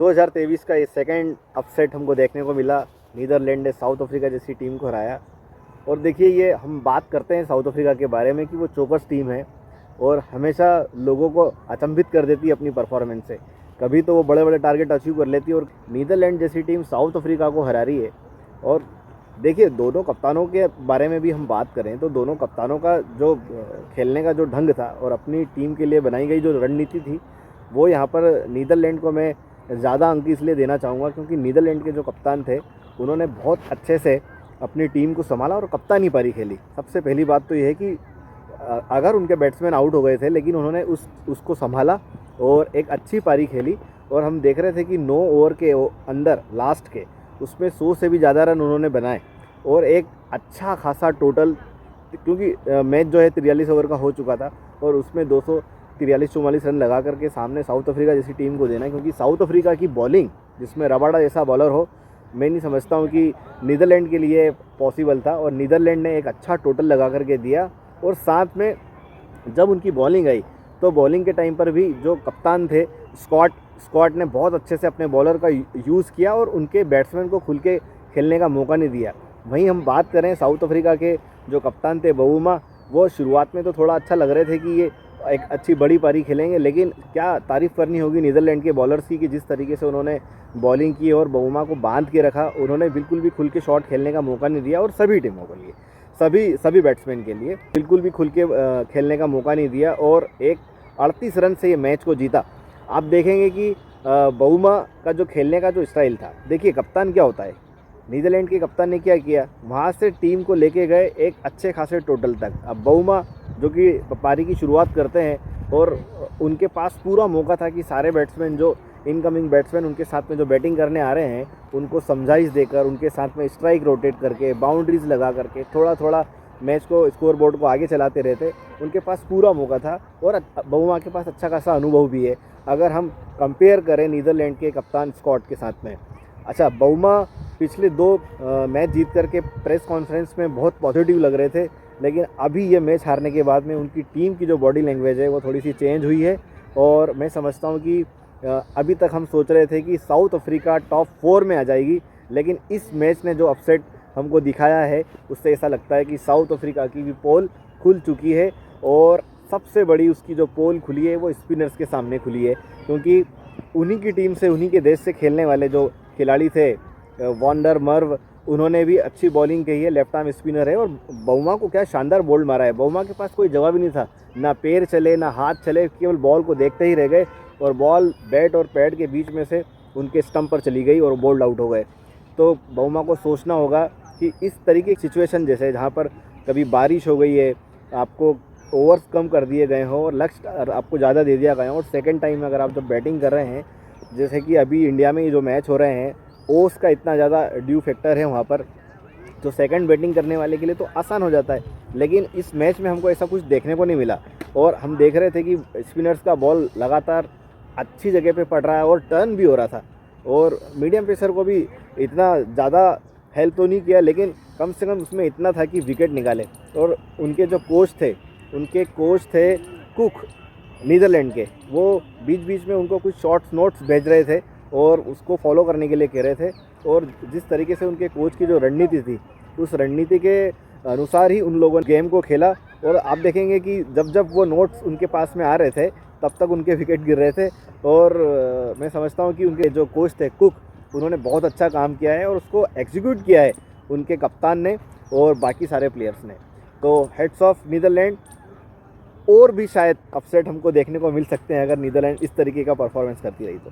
2023 का ये second upset हमको देखने को मिला। नीदरलैंड ने साउथ अफ्रीका जैसी टीम को हराया। और देखिए, ये हम बात करते हैं साउथ अफ्रीका के बारे में कि वो चोकस टीम है और हमेशा लोगों को अचंभित कर देती है अपनी परफॉर्मेंस से। कभी तो वो बड़े बड़े टारगेट अचीव कर लेती है और नीदरलैंड जैसी टीम साउथ अफ्रीका को हरा रही है। और देखिए, दोनों कप्तानों के बारे में भी हम बात करें तो दोनों कप्तानों का जो खेलने का जो ढंग था और अपनी टीम के लिए बनाई गई जो रणनीति थी, वो यहाँ पर नीदरलैंड को मैं ज़्यादा अंक इसलिए देना चाहूँगा क्योंकि नीदरलैंड के जो कप्तान थे उन्होंने बहुत अच्छे से अपनी टीम को संभाला और कप्तानी पारी खेली। सबसे पहली बात तो ये है कि अगर उनके बैट्समैन आउट हो गए थे लेकिन उन्होंने उसको संभाला और एक अच्छी पारी खेली। और हम देख रहे थे कि 9 ओवर के अंदर लास्ट के उसमें 100 से भी ज़्यादा रन उन्होंने बनाए और एक अच्छा खासा टोटल, क्योंकि मैच जो है 43 ओवर का हो चुका था और उसमें 243-44 रन लगा करके सामने साउथ अफ्रीका जैसी टीम को देना, क्योंकि साउथ अफ्रीका की बॉलिंग जिसमें रबाडा जैसा बॉलर हो, मैं नहीं समझता हूँ कि नीदरलैंड के लिए पॉसिबल था। और नीदरलैंड ने एक अच्छा टोटल लगा करके दिया और साथ में जब उनकी बॉलिंग आई तो बॉलिंग के टाइम पर भी जो कप्तान थे स्कॉट ने बहुत अच्छे से अपने बॉलर का यूज़ किया और उनके बैट्समैन को खुल के खेलने का मौका नहीं दिया। वहीं हम बात करें साउथ अफ्रीका के जो कप्तान थे बवुमा, वो शुरुआत में तो थोड़ा अच्छा लग रहे थे कि ये एक अच्छी बड़ी पारी खेलेंगे, लेकिन क्या तारीफ़ करनी होगी नीदरलैंड के बॉलर्स की कि जिस तरीके से उन्होंने बॉलिंग की और बवुमा को बांध के रखा। उन्होंने बिल्कुल भी खुल के शॉट खेलने का मौका नहीं दिया और सभी टीमों के लिए सभी बैट्समैन के लिए बिल्कुल भी खुल के खेलने का मौका नहीं दिया और एक 38 रन से ये मैच को जीता। आप देखेंगे कि बवुमा का जो खेलने का जो स्टाइल था, देखिए कप्तान क्या होता है, नीदरलैंड के कप्तान ने क्या किया, वहाँ से टीम को लेके गए एक अच्छे खासे टोटल तक। अब बवुमा जो कि पारी की शुरुआत करते हैं और उनके पास पूरा मौका था कि सारे बैट्समैन जो इनकमिंग बैट्समैन उनके साथ में जो बैटिंग करने आ रहे हैं उनको समझाइश देकर, उनके साथ में स्ट्राइक रोटेट करके, बाउंड्रीज लगा करके थोड़ा थोड़ा मैच को, स्कोर बोर्ड को आगे चलाते रहते। उनके पास पूरा मौका था और बवुमा के पास अच्छा खासा अनुभव भी है। अगर हम कंपेयर करें नीदरलैंड के कप्तान स्कॉट के साथ में, अच्छा बवुमा पिछले 2 मैच जीत करके प्रेस कॉन्फ्रेंस में बहुत पॉजिटिव लग रहे थे, लेकिन अभी ये मैच हारने के बाद में उनकी टीम की जो बॉडी लैंग्वेज है वो थोड़ी सी चेंज हुई है। और मैं समझता हूँ कि अभी तक हम सोच रहे थे कि साउथ अफ्रीका टॉप 4 में आ जाएगी, लेकिन इस मैच ने जो अपसेट हमको दिखाया है उससे ऐसा लगता है कि साउथ अफ्रीका की भी पोल खुल चुकी है। और सबसे बड़ी उसकी जो पोल खुली है वो स्पिनर्स के सामने खुली है, क्योंकि उन्हीं की टीम से, उन्हीं के देश से खेलने वाले जो खिलाड़ी थे वॉन्डर मर्व, उन्होंने भी अच्छी बॉलिंग की है, लेफ्ट आर्म स्पिनर है और बवुमा को क्या शानदार बोल्ड मारा है। बवुमा के पास कोई जवाब ही नहीं था, ना पैर चले ना हाथ चले, केवल बॉल को देखते ही रह गए और बॉल बैट और पैड के बीच में से उनके स्टंप पर चली गई और बोल्ड आउट हो गए। तो बवुमा को सोचना होगा कि इस तरीके की सिचुएशन जैसे जहाँ पर कभी बारिश हो गई है, आपको ओवर्स कम कर दिए गए हों और लक्ष्य आपको ज़्यादा दे दिया गया हो और सेकेंड टाइम अगर आप जब बैटिंग कर रहे हैं, जैसे कि अभी इंडिया में ये जो मैच हो रहे हैं, ओस का इतना ज़्यादा ड्यू फैक्टर है वहाँ पर, तो सेकंड बैटिंग करने वाले के लिए तो आसान हो जाता है। लेकिन इस मैच में हमको ऐसा कुछ देखने को नहीं मिला और हम देख रहे थे कि स्पिनर्स का बॉल लगातार अच्छी जगह पे पड़ रहा है और टर्न भी हो रहा था और मीडियम पेसर को भी इतना ज़्यादा हेल्प तो नहीं किया, लेकिन कम से कम उसमें इतना था कि विकेट निकाले। और उनके जो कोच थे कुक नीदरलैंड के, वो बीच बीच में उनको कुछ शॉर्ट्स नोट्स भेज रहे थे और उसको फॉलो करने के लिए कह रहे थे। और जिस तरीके से उनके कोच की जो रणनीति थी, उस रणनीति के अनुसार ही उन लोगों ने गेम को खेला। और आप देखेंगे कि जब जब वो नोट्स उनके पास में आ रहे थे तब तक उनके विकेट गिर रहे थे। और मैं समझता हूँ कि उनके जो कोच थे कुक, उन्होंने बहुत अच्छा काम किया है और उसको एग्जीक्यूट किया है उनके कप्तान ने और बाकी सारे प्लेयर्स ने। तो हेड्स ऑफ नीदरलैंड। और भी शायद अपसेट हमको देखने को मिल सकते हैं अगर नीदरलैंड इस तरीके का परफॉर्मेंस करती रही तो।